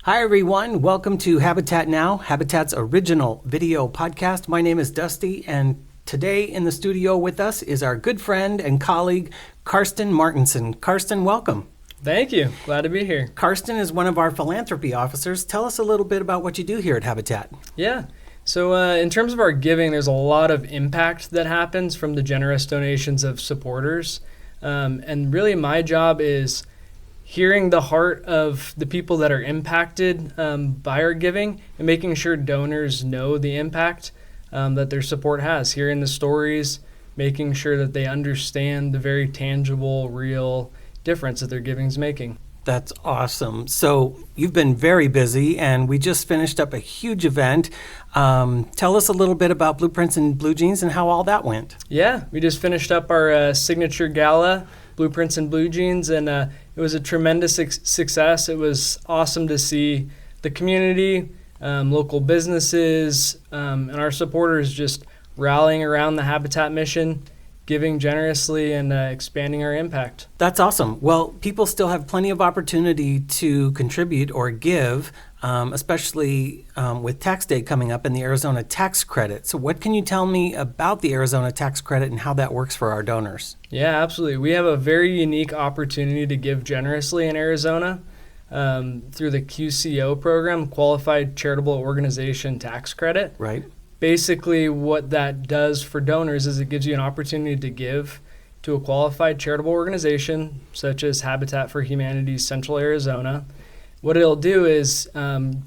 Hi, everyone. Welcome to Habitat Now, Habitat's original video podcast. My name is Dusty, and today in the studio with us is our good friend and colleague, Karsten Martinson. Karsten, welcome. Thank you. Glad to be here. Karsten is one of our philanthropy officers. Tell us a little bit about what you do here at Habitat. Yeah. So in terms of our giving, there's a lot of impact that happens from the generous donations of supporters. And really my job is hearing the heart of the people that are impacted by our giving and making sure donors know the impact that their support has. Hearing the stories, making sure that they understand the very tangible, real difference that their giving's making. That's awesome. So you've been very busy, and we just finished up a huge event. Tell us a little bit about Blueprints and Blue Jeans and how all that went. Yeah, we just finished up our signature gala, Blueprints and Blue Jeans, and it was a tremendous success. It was awesome to see the community, local businesses, and our supporters just rallying around the Habitat mission, giving generously and expanding our impact. That's awesome. Well, people still have plenty of opportunity to contribute or give, especially with tax day coming up and the Arizona tax credit. So what can you tell me about the Arizona tax credit and how that works for our donors? Yeah, absolutely. We have a very unique opportunity to give generously in Arizona through the QCO program, Qualified Charitable Organization Tax Credit. Right. Basically, what that does for donors is it gives you an opportunity to give to a qualified charitable organization, such as Habitat for Humanity's Central Arizona. What it'll do is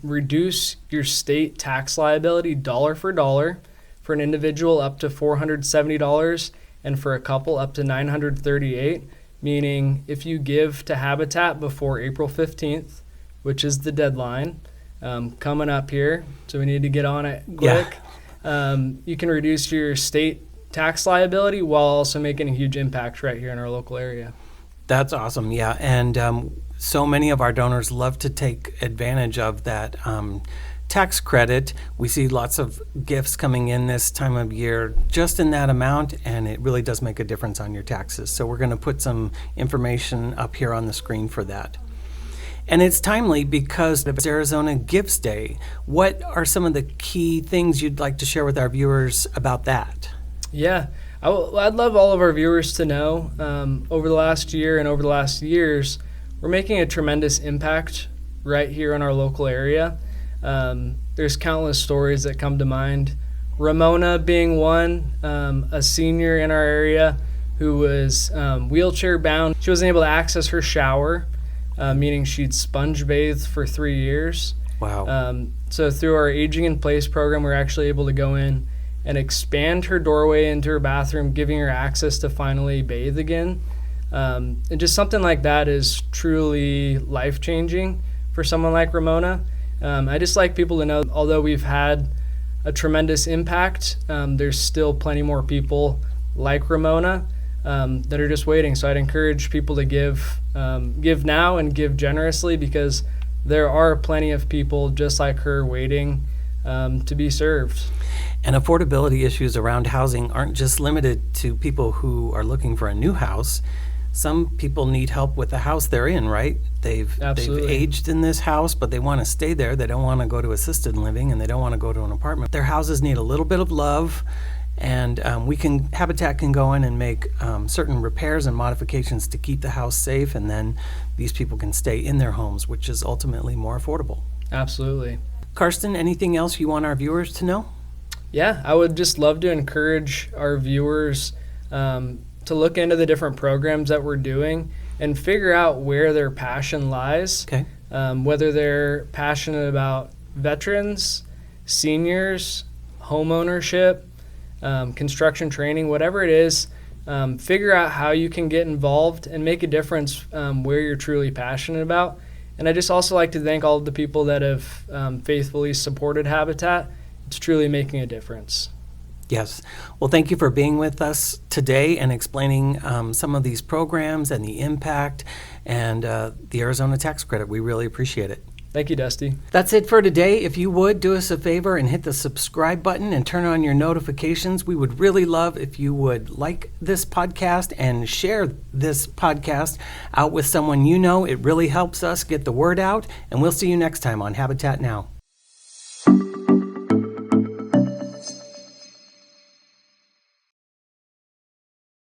reduce your state tax liability dollar for an individual up to $470 and for a couple up to $938, meaning if you give to Habitat before April 15th, which is the deadline coming up here, so we need to get on it quick. Yeah. You can reduce your state tax liability while also making a huge impact right here in our local area. That's awesome, yeah. And so many of our donors love to take advantage of that tax credit. We see lots of gifts coming in this time of year just in that amount, and it really does make a difference on your taxes. So we're going to put some information up here on the screen for that. And it's timely because it's Arizona Gifts Day. What are some of the key things you'd like to share with our viewers about that? Yeah, I'd love all of our viewers to know over the last year and over the last years, we're making a tremendous impact right here in our local area. There's countless stories that come to mind. Ramona being one, a senior in our area who was wheelchair bound. She wasn't able to access her shower. Meaning she'd sponge bathed for 3 years. Wow. So through our Aging in Place program, we're actually able to go in and expand her doorway into her bathroom, giving her access to finally bathe again. And just something like that is truly life-changing for someone like Ramona. I just like people to know, although we've had a tremendous impact, there's still plenty more people like Ramona that are just waiting. So I'd encourage people to give now and give generously, because there are plenty of people just like her waiting to be served. And affordability issues around housing aren't just limited to people who are looking for a new house. Some people need help with the house they're in, right? They've aged in this house, but they want to stay there. They don't want to go to assisted living, and they don't want to go to an apartment. Their houses need a little bit of love. And Habitat can go in and make certain repairs and modifications to keep the house safe, and then these people can stay in their homes, which is ultimately more affordable. Absolutely. Karsten, anything else you want our viewers to know? Yeah, I would just love to encourage our viewers to look into the different programs that we're doing and figure out where their passion lies. Okay. Whether they're passionate about veterans, seniors, home ownership, construction training, whatever it is, figure out how you can get involved and make a difference where you're truly passionate about. And I just also like to thank all of the people that have faithfully supported Habitat. It's truly making a difference. Yes. Well, thank you for being with us today and explaining some of these programs and the impact and the Arizona tax credit. We really appreciate it. Thank you, Dusty. That's it for today. If you would, do us a favor and hit the subscribe button and turn on your notifications. We would really love if you would like this podcast and share this podcast out with someone you know. It really helps us get the word out. And we'll see you next time on Habitat Now.